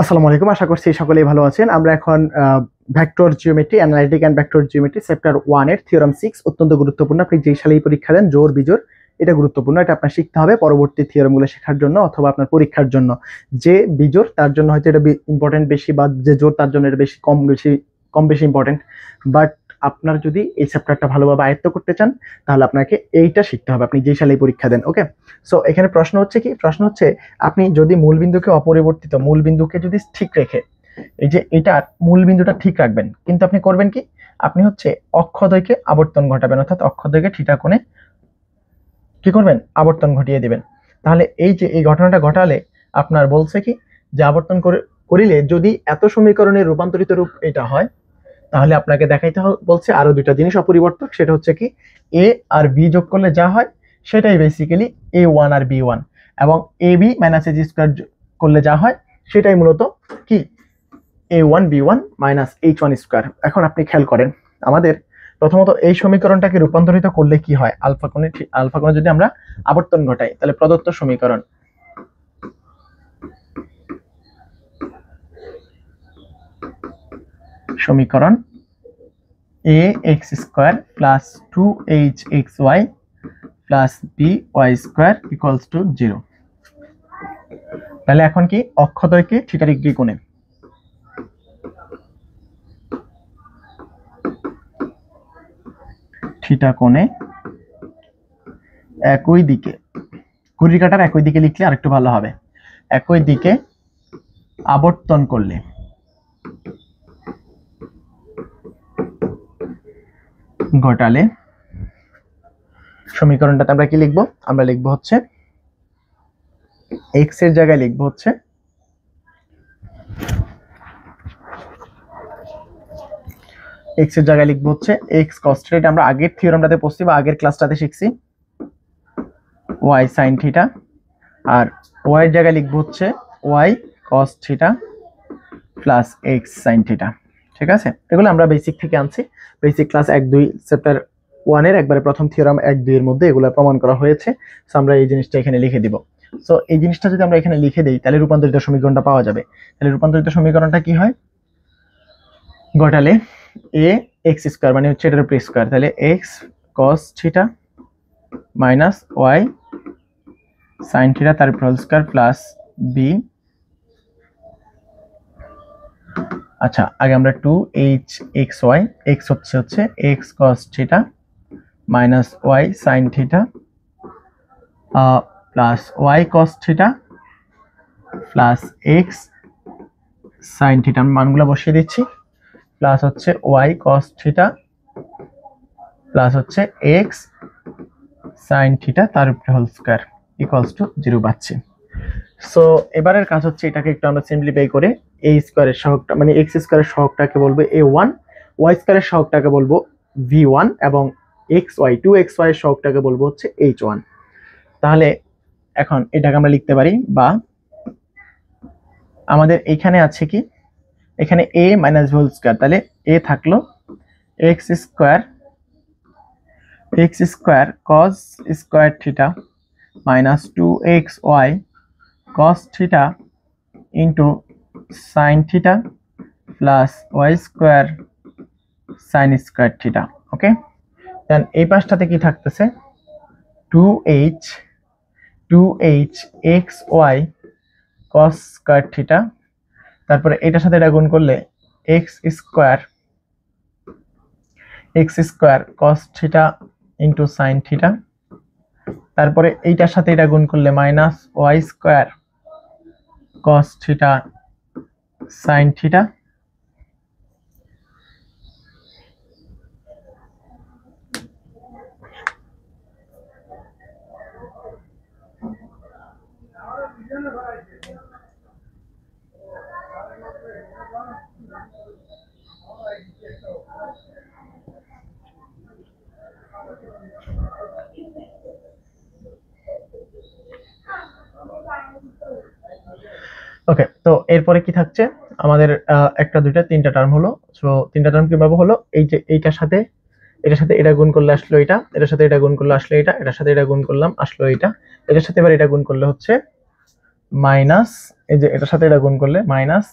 আসসালামু আলাইকুম, আশা করছি সকলেই ভালো আছেন। আমরা এখন vector geometry, analytic and vector geometry chapter 1 এর থিওরাম 6 অত্যন্ত গুরুত্বপূর্ণ। আপনি যেই সালেই পরীক্ষা দেন, জোর বিজোড় এটা গুরুত্বপূর্ণ। এটা আপনার শিখতে হবে পরবর্তী থিওরামগুলো শেখার জন্য অথবা আপনার পরীক্ষার জন্য। যে বিজোড় তার জন্য হয়তো এটা ইম্পর্টেন্ট বেশি, বা যে জোর তার জন্য এটা বেশি কম বেশি ইম্পর্টেন্ট। বাট আপনার যদি এই চ্যাপ্টারটা ভালোভাবে আয়ত্ত করতে চান তাহলে আপনাকে এইটা শিখতে হবে, আপনি যেই সালেই পরীক্ষা দেন। ওকে, সো এখানে প্রশ্ন হচ্ছে আপনি যদি মূলবিন্দুকে অপরিবর্তিত, মূলবিন্দুকে যদি ঠিক রেখে, এই যে এটার মূলবিন্দুটা ঠিক রাখবেন, কিন্তু আপনি করবেন কি, আপনি হচ্ছে অক্ষদ্বয়কে আবর্তন ঘটাবেন, অর্থাৎ অক্ষদ্বয়কে থিটা কোণে কি করবেন, আবর্তন ঘটিয়ে দিবেন। তাহলে এই যে এই ঘটনাটা ঘটালে আপনার বলছে কি যে আবর্তন করিলে যদি এত সমীকরণের রূপান্তরিত রূপ এটা হয়, তাহলে আপনাকে দেখাইতে বলছে আরো দুইটা জিনিস অপরিবর্তক। সেটা হচ্ছে কি, এ আর বি যোগ করলে যা হয় সেটাই বেসিক্যালি A1 আর B1, এবং AB মাইনাস AC স্কয়ার করলে যা হয় সেটাই মূলত কি A1 B1 minus H1 square. এখন আপনি খেয়াল করেন, আমাদের প্রথমত এই সমীকরণটাকে রূপান্তরিত করলে কি হয়, আলফা কোণে যদি আমরা আবর্তন ঘটাই, তাহলে প্রদত্ত সমীকরণ ax square plus 2hxy plus by square equals to 0। তাহলে এখন কি, অক্ষদ্বয়কে থিটা ডিগ্রি কোণে একই দিকে, ঘড়ির কাঁটার একই দিকে লিখলে আরেকটু ভালো হবে, একই দিকে আবর্তন করলে ঘটালে সমীকরণটাতে আমরা কি লিখবো, আমরা লিখবো হচ্ছে x এর জায়গায় লিখবো হচ্ছে x cos θ। আমরা আগের থিওরামটাতে পড়ছি বা আগের ক্লাসটাতে শিখছি y sin θ, আর y এর জায়গায় লিখবো হচ্ছে y cos θ plus x sin θ। ঠিক আছে, এগুলো আমরা বেসিক থেকে আনছি, বেসিক ক্লাস 1-2 চ্যাপ্টার 1 এর একবারে প্রথম থিওরাম 1-2 এর মধ্যে এগুলো প্রমাণ করা হয়েছে। সো আমরা এই জিনিসটা এখানে লিখে দিব। সো এই জিনিসটা যদি আমরা এখানে লিখে দেই তাহলে রূপান্তরিত সমীকরণটা পাওয়া যাবে। তাহলে রূপান্তরিত সমীকরণটা কি হয়, ঘটালে a x স্কয়ার মানে হচ্ছে এটার উপর স্কয়ার, তাহলে x cos θ minus y sin θ তার উপর হোল স্কয়ার প্লাস b। আচ্ছা, আগে আমরা 2hxy, x হচ্ছে x cos θ minus y sin θ plus y cos θ plus x sin θ, মানগুলো বসিয়ে দিচ্ছি, প্লাস হচ্ছে y cos θ প্লাস হচ্ছে x sin θ তার উপর হোল স্কয়ার ইকুয়ালস টু 0 পাচ্ছি। সো এবারের কাজ হচ্ছে এটাকে একটু আমরা সিম্পলিফাই করে a স্কয়ারের সহগটা মানে x স্কয়ারের সহগটাকে বলবো a1, y স্কয়ারের সহগটাকে বলবো v1, এবং xy এর সহগটাকে বলবো হচ্ছে h1। তাহলে এখন এটাকে আমরা লিখতে পারি, বা আমাদের এখানে আছে কি, এখানে a মাইনাস হোল স্কয়ার, তাহলে a থাকলো x square cos square θ minus 2xy cos θ into sin θ plus y square sin square θ। Okay, then এই পাশটাতে কি থাকতেছে, 2hxy cos স্কয়ার θ, তারপরে এটার সাথে এটা গুণ করলে x square cos θ into sin θ, তারপরে এইটার সাথে এটা গুণ করলে minus y square cos θ sin θ, okay. তো এরপরে কি থাকছে আমাদের, একটা দুইটা তিনটা টার্ম হলো। সো তিনটা টার্ম কিভাবে হলো, এই যে এটার সাথে এটা গুণ করলে আসলো এটা, এটার সাথে এটা গুণ করলে আসলো এটা, এটার সাথে এটা গুণ করলাম আসলো এটা, এটার সাথে এবার এটা গুণ করলে হচ্ছে মাইনাস এই যে এটার সাথে এটা গুণ করলে minus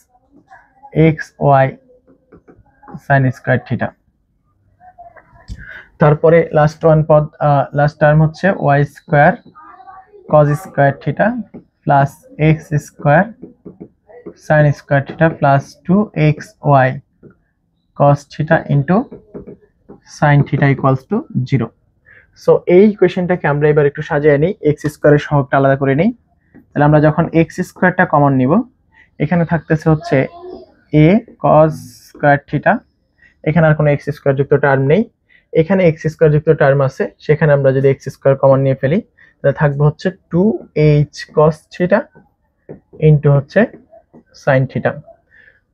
X Y sine square theta. তারপরে লাস্ট টার্ম হচ্ছে Y square cos square theta plus X square sine square theta plus 2xy cos theta into sine theta equals to 0। So এই কোয়েশ্চেনটাকে আমরা এবার একটু সাজিয়ে নিই, এক্স স্কয়ারের সহগটা আলাদা করে নিই। তাহলে আমরা যখন এক্স স্কয়ারটা কমন নিব, এখানে থাকতেছে হচ্ছে a cos স্কয়ার থিটা, এখানে আর কোনো এক্স স্কয়ার যুক্ত টার্ম নেই, এখানে এক্স স্কয়ার যুক্ত টার্ম আছে, সেখানে আমরা যদি এক্স স্কয়ার কমন নিয়ে ফেলি তাহলে থাকবে হচ্ছে 2h cos থিটা ইন্টু হচ্ছে সাইন থিটা।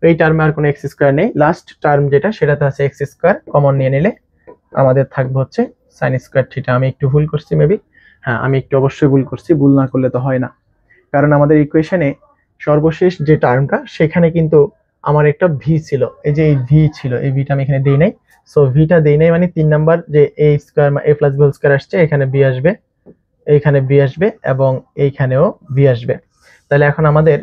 এই টার্মে আর কোনো এক্স স্কয়ার নেই, লাস্ট টার্ম যেটা সেটাতে আছে এক্স স্কয়ার, কমন নিয়ে নিলে আমাদের থাকবে হচ্ছে সাইন স্কয়ার থিটা। আমি একটু ভুল করছি মেবি, হ্যাঁ আমি একটু অবশ্যই ভুল করছি, ভুল না করলে তো হয় না, কারণ আমাদের ইকুয়েশনে সর্বশেষ যে টার্মটা সেখানে কিন্তু আমার একটা ভি ছিল, এই যে এই ভি ছিল, এই ভিটা আমি এখানে দেই নাই। সো ভিটা দেই নাই মানে 3 নাম্বার যে a square a plus b whole square আসছে, এখানে বি আসবে, এইখানে বি আসবে এবং এইখানেও বি আসবে। তাহলে এখন আমাদের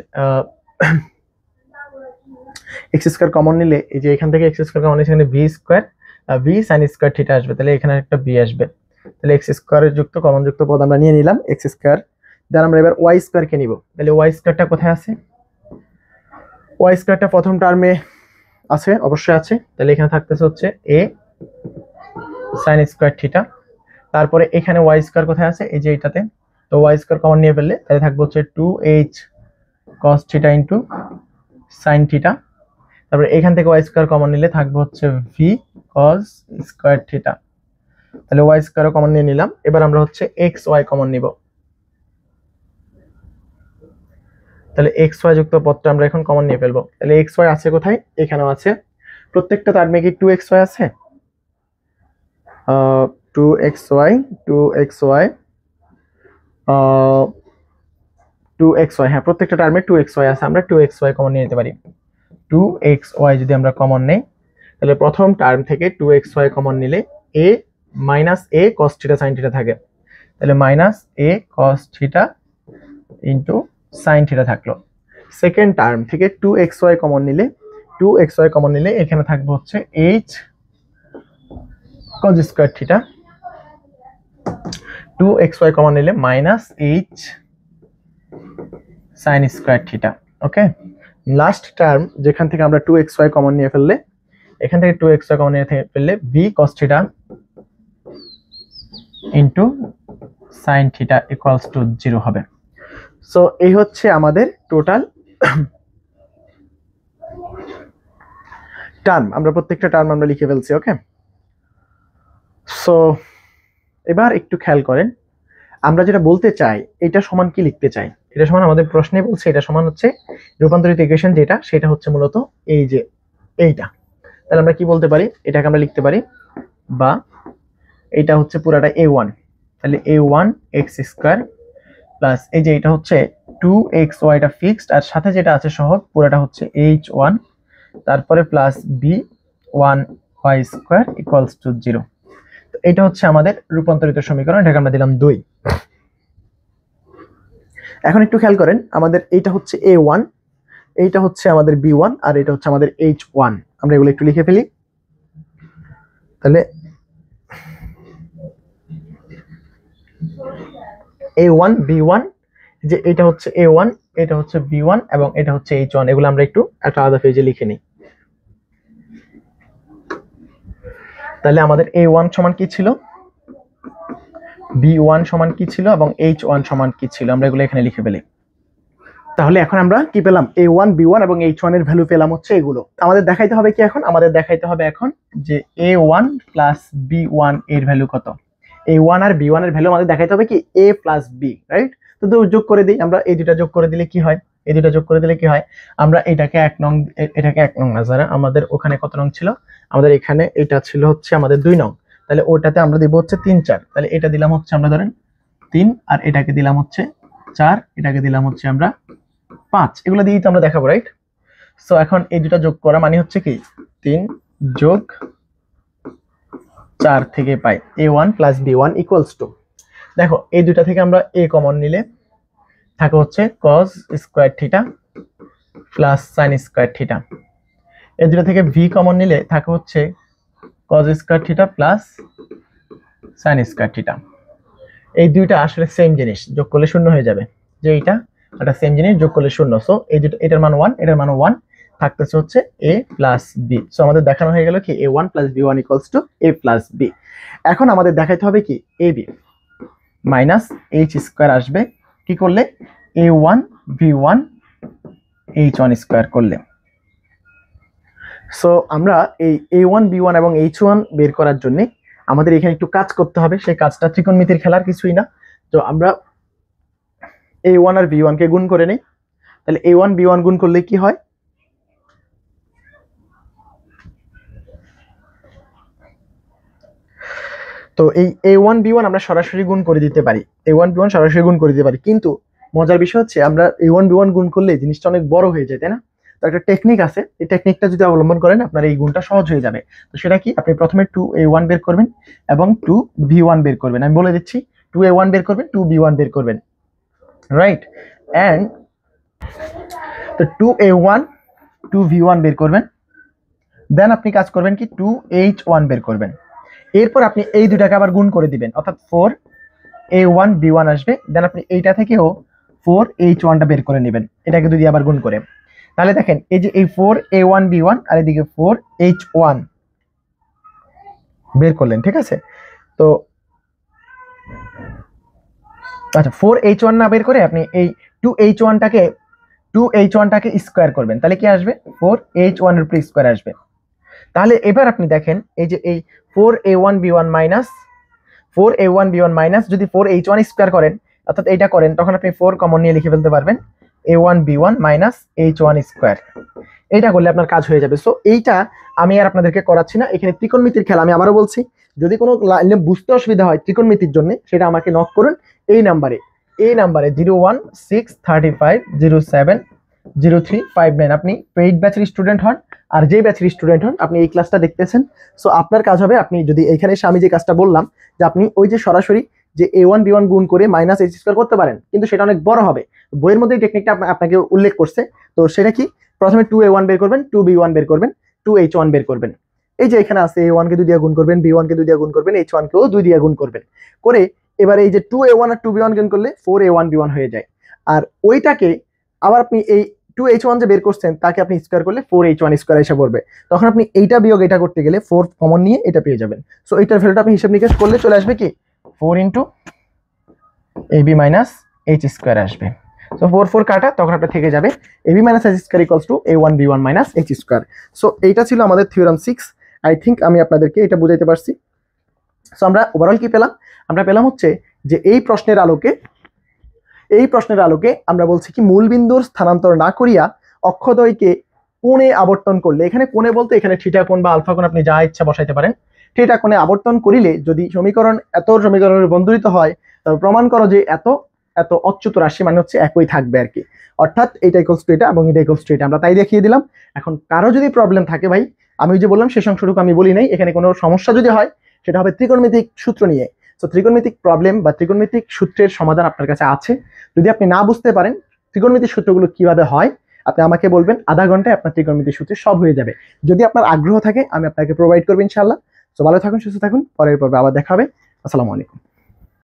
এক্স স্কয়ার কমন নিলে এই যে এখান থেকে এক্স স্কয়ার কমন নিলে এখানে V square V sign square theta আসবে, তাহলে এখানে একটা বি আসবে। তাহলে এক্স স্কয়ারের যুক্ত কমন যুক্ত পদ আমরা নিয়ে নিলাম এক্স স্কয়ার। দেন আমরা এবার ওয়াই স্কয়ার কে নিব। তাহলে ওয়াই স্কয়ারটা কোথায় আছে? ওয়াই স্কয়ারটা প্রথম টার্মে আছে, অবশ্যই আছে। তাহলে এখানে থাকতেছে হচ্ছে a sin স্কয়ার থিটা, তারপরে এখানে ওয়াই স্কয়ার কোথায় আছে? এই যে এটাতে। তো ওয়াই স্কয়ার কমন নিয়ে ফেললে তাহলে থাকবে হচ্ছে 2h cos theta into sin theta. তারপরে এখান থেকে ওয়াই স্কয়ার কমন নিলে থাকবে হচ্ছে v cos স্কয়ার থিটা। তাহলে ওয়াই স্কয়ার কমন নিয়ে নিলাম। এবার আমরা হচ্ছে xy কমন নিব। তাহলে xy যুক্ত পদটা আমরা এখন কমন নিয়ে ফেলবো। তাহলে xy আছে কোথায়? এখানেও আছে। প্রত্যেকটা টার্মে কি 2xy আছে? 2xy 2xy, হ্যাঁ প্রত্যেকটা টার্মে 2xy আছে, আমরা 2xy কমন নিয়ে নিতে পারি। 2xy যদি আমরা কমন নেই তাহলে প্রথম টার্ম থেকে 2xy কমন নিলে a minus a cos theta sin theta থাকে, তাহলে minus a cos theta into sin theta থাকলো। সেকেন্ড টার্ম থেকে 2xy কমন নিলে এখানে থাকবে হচ্ছে h cos square theta, 2xy common নিলে minus h sin square theta. Okay, last term যেখান থেকে আমরা 2xy কমন নিয়ে ফেললে, এখান থেকে 2xy কমন নিয়ে ফেললে v cos theta into sin theta equals to 0 হবে। সো এই হচ্ছে আমাদের টোটাল টার্ম, আমরা প্রত্যেকটা টার্ম আমরা লিখে ফেলছি। ওকে, সো এবার একটু খেয়াল করেন, আমরা যেটা বলতে চাই এটা সমান কি লিখতে চাই? এটা সমান আমাদের প্রশ্নে বলছে এটা সমান হচ্ছে রূপান্তরিত ইকুয়েশন যেটা, সেটা হচ্ছে মূলত এই যে এইটা। তাহলে আমরা কি বলতে পারি? এটাকে আমরা লিখতে পারি, বা এটা হচ্ছে পুরাটা a1, তাহলে a1 x স্কয়ার প্লাস এই যে এটা হচ্ছে 2xy টা ফিক্সড, আর সাথে যেটা আছে সহগ পুরাটা হচ্ছে h1, তারপরে plus b1y square equals to 0। তো এটা হচ্ছে আমাদের রূপান্তরিত সমীকরণ, এটাকে আমরা দিলাম 2। এখন একটু খেয়াল করেন, আমাদের এইটা হচ্ছে a1, এইটা হচ্ছে আমাদের b1, আর এটা হচ্ছে আমাদের h1। আমরা এগুলো একটু লিখে ফেলি। তাহলে a1 b1, যে এটা হচ্ছে a1, এটা হচ্ছে b1 এবং এটা হচ্ছে h1, এগুলো আমরা একটু একটা আলাদা পেজে লিখে নিই। তাহলে আমাদের a1 সমান কি ছিল, b1 সমান কি ছিল এবং h1 সমান কি ছিল, আমরা এগুলো এখানে লিখে ফেলি। তাহলে এখন আমরা কি পেলাম? a1 b1 এবং h1 এর ভ্যালু পেলাম হচ্ছে এগুলো। আমাদের দেখাইতে হবে কি এখন? আমাদের দেখাইতে হবে এখন যে a1 প্লাস b1 এর ভ্যালু কত। a1 আর b1 এর ভ্যালু আমাদের দেখাইতে হবে কি a প্লাস b, রাইট? তো যোগ করে দিই আমরা, এই দুটো যোগ করে দিলে কি হয়? এই দুটো যোগ করে দিলে কি হয়? আমরা এটাকে 1 নং, এটাকে 1 নং না, যারা আমাদের ওখানে কত নং ছিল? আমাদের এখানে এটা ছিল হচ্ছে আমাদের 2 নং, তাহলে ওটাতে আমরা দেব হচ্ছে 3 4, তাহলে এটা দিলাম হচ্ছে আমরা ধরেন 3, আর এটাকে দিলাম হচ্ছে 4, এটাকে দিলাম হচ্ছে আমরা 5, এগুলো দিয়েই তো আমরা দেখাবো, রাইট? সো এখন এই দুটো যোগ করা মানে হচ্ছে কি 3 যোগ 4 থেকে পাই a1 plus b1 equals to, দেখো এই দুটা থেকে আমরা a কমন নিলে থাকে হচ্ছে cos square theta plus sin square theta. এই দুটো থেকে v কমন নিলে থাকে হচ্ছে cos square theta plus sin square theta. এই দুইটা আসলে সেম জিনিস, যোগ করলে শূন্য হয়ে যাবে, যে এইটা এটা সেম জিনিস, যোগ করলে শূন্য। সো এই দুটো, এটার মান 1, এটার মান 1, থাকতেছে হচ্ছে a প্লাস b। সো আমাদের দেখানো হয়ে গেল কি a1 plus b1 equals to a plus b। এখন আমাদের দেখাইতে হবে কি ab মাইনাস h স্কয়ার আসবে কি করলে a1 b1 h1 স্কয়ার করলে। সো আমরা এই a1 b1 এবং h1 বের করার জন্য আমাদের এখানে একটু কাজ করতে হবে। সেই কাজটা ত্রিকোণমিতির খেলার কিছুই না। তো আমরা a1 আর b1 কে গুণ করে নেই। তাহলে a1 b1 গুণ করলে কি হয়, তো এই a1 b1 আমরা সরাসরি গুণ করে দিতে পারি, a1 b1 সরাসরি গুণ করে দিতে পারি। কিন্তু মজার বিষয় হচ্ছে আমরা a1 b1 গুণ করলে জিনিসটা অনেক বড় হয়ে যায়, তাই না? তো একটা টেকনিক আছে, এই টেকনিকটা যদি অবলম্বন করেন আপনার এই গুণটা সহজ হয়ে যাবে। তো সেটা কি, আপনি প্রথমে 2a1 বের করবেন এবং 2b1 বের করবেন। আমি বলে দিচ্ছি, 2a1 বের করবেন, 2b1 বের করবেন, রাইট? এন্ড তো 2a1 2v1 বের করবেন, দেন আপনি কাজ করবেন কি 2h1 বের করবেন। এরপর আপনি এই দুটাকে আবার গুণ করে দিবেন, অর্থাৎ 4a1 b1 আসবে। দেন আপনি এইটা থেকেও 4h1টা বের করে নেবেন, এটাকে যদি আবার গুণ করে। তাহলে দেখেন এই যে এই 4a1 b1 আর এদিকে 4h1 বের করলেন, ঠিক আছে? তো আচ্ছা, 4h1 না বের করে আপনি এই 2h1টাকে স্কোয়ার করবেন, তাহলে কি আসবে 4h1 এর উপর স্কোয়ার আসবে। তাহলে এবার আপনি দেখেন এই যে এই 4a1 b1 minus 4a1 b1 minus যদি 4h1 স্কোয়ার করেন, অর্থাৎ এইটা করেন, তখন আপনি 4 কমন নিয়ে লিখে ফেলতে পারবেন a1 b1 minus h1 square. এইটা করলে আপনার কাজ হয়ে যাবে। সো এইটা আমি আর আপনাদেরকে করাচ্ছি না, এখানে ত্রিকোণমিতির খেলা। আমি আবারও বলছি, যদি কোনো লাইনে বুঝতে অসুবিধা হয় ত্রিকোণমিতির জন্য, সেটা আমাকে নক করুন এই নাম্বারে 01635070359। আপনি পেইড ব্যাচের স্টুডেন্ট হন আর যে ব্যাচের স্টুডেন্ট হন, আপনি এই ক্লাসটা দেখতেছেন। সো আপনার কাজ হবে, আপনি যদি এইখানে এসে আমি যে কাজটা বললাম, যে আপনি ওই যে সরাসরি যে a1 b1 গুণ করে মাইনাস h স্কয়ার করতে পারেন, কিন্তু সেটা অনেক বড় হবে। বইয়ের মধ্যে এই টেকনিকটা আপনাকে উল্লেখ করছে। তো সেটা কি, প্রথমে 2a1 বের করবেন, 2b1 বের করবেন, 2h1 বের করবেন। এই যে এখানে আছে a1 কে 2 দিয়ে গুণ করবেন, b1 কে 2 দিয়ে গুণ করবেন, h1 কেও 2 দিয়ে গুণ করবেন করে এবার এই যে 2a1 আর 2b1 গুণ করলে 4a1 b1 হয়ে যায়। আর ওইটাকে আবার আপনি এই 2h1 যে বের করছেন তাকে আপনি স্কয়ার করলে 4h1 স্কয়ার এসে পড়বে। তখন আপনি এইটা বিয়োগ এটা করতে গেলে 4 কমন নিয়ে এটা পেয়ে যাবেন। সো এইটার ভ্যালুটা আপনি হিসাব নিকাশ করলে চলে আসবে কি 4 into ab minus h square আসবে। সো 4 4 কাটা, তখন আপনার থেকে যাবে ab minus h square equals to a1 b1 minus h square. So এইটা ছিল আমাদের থিওরাম 6। আই থিংক আমি আপনাদেরকে এটা বুঝাইতে পারছি। সো আমরা ওভারঅল কি পেলাম, আমরা পেলাম হচ্ছে যে এই প্রশ্নের আলোকে আমরা বলছি কি মূলবিন্দুর স্থানান্তর না করিয়া অক্ষদ্বয়কে কোণে আবর্তন করলে, এখানে কোণে বলতে এখানে থিটা কোণ বা আলফা কোণ আপনি যা ইচ্ছা বসাইতে পারেন, থিটা কোণে আবর্তন করিলে যদি সমীকরণের বন্ধুরিত হয়, তবে প্রমাণ করো যে এত এত অচ্যুত রাশি মানে হচ্ছে একই থাকবে আর কি। অর্থাৎ এটা ইকুয়ালস টু এটা এবং এটা ইকুয়ালস টু এটা, আমরা তাই দেখিয়ে দিলাম। এখন কারো যদি প্রবলেম থাকে ভাই, আমি যে বললাম শেষ অংশটুকু আমি বলি নাই, এখানে কোনো সমস্যা যদি হয় সেটা হবে ত্রিকোণমিতিক সূত্র নিয়ে। তো ত্রিকোণমিতিক প্রবলেম বা ত্রিকোণমিতিক সূত্রের সমাধান আপনার কাছে আছে। যদি আপনি না বুঝতে পারেন ত্রিকোণমিতিক সূত্রগুলো কিভাবে হয়, আপনি আমাকে বলবেন, আধা ঘন্টায় আপনার ত্রিকোণমিতিক সূত্র সব হয়ে যাবে। যদি আপনার আগ্রহ থাকে আমি আপনাকে প্রোভাইড করবো ইনশাআল্লাহ। তো ভালো থাকুন, সুস্থ থাকুন, পরের পর্বে আবার দেখা হবে। আসসালামু আলাইকুম।